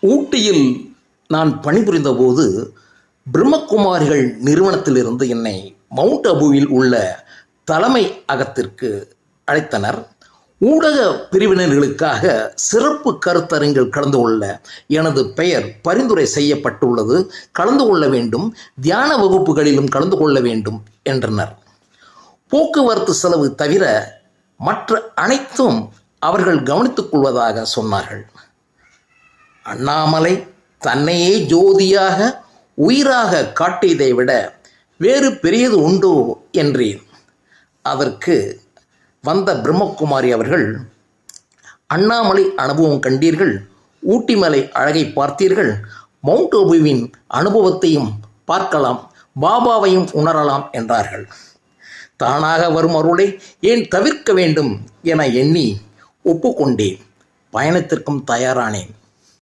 ஊட்டியில் நான் பணிபுரிந்த போது பிரம்மகுமாரிகள் நிறுவனத்திலிருந்து என்னை மவுண்ட் அபுவில் உள்ள தலைமை அகத்திற்கு அழைத்தனர். ஊடக பிரிவினர்களுக்காக சிறப்பு கருத்தரங்கில் கலந்து கொள்ள எனது பெயர் பரிந்துரை செய்யப்பட்டுள்ளது. கலந்து கொள்ள வேண்டும், தியான வகுப்புகளிலும் கலந்து கொள்ள வேண்டும் என்றனர். போக்குவரத்து செலவு தவிர மற்ற அனைத்தும் அவர்கள் கவனித்துக் கொள்வதாக சொன்னார்கள். அண்ணாமலை தன்னையே ஜோதியாக உயிராக காட்டியதை விட வேறு பெரியது உண்டோ என்றேன். அதற்கு வந்த பிரம்மகுமாரி அவர்கள், அண்ணாமலை அனுபவம் கண்டீர்கள், ஊட்டி மலை அழகை பார்த்தீர்கள், மவுண்ட் அபுவின் அனுபவத்தையும் பார்க்கலாம், பாபாவையும் உணரலாம் என்றார்கள். தானாக வரும் அருளை ஏன் தவிர்க்க வேண்டும் என எண்ணி ஒப்புக்கொண்டேன். பயணத்திற்கும் தயாரானேன்.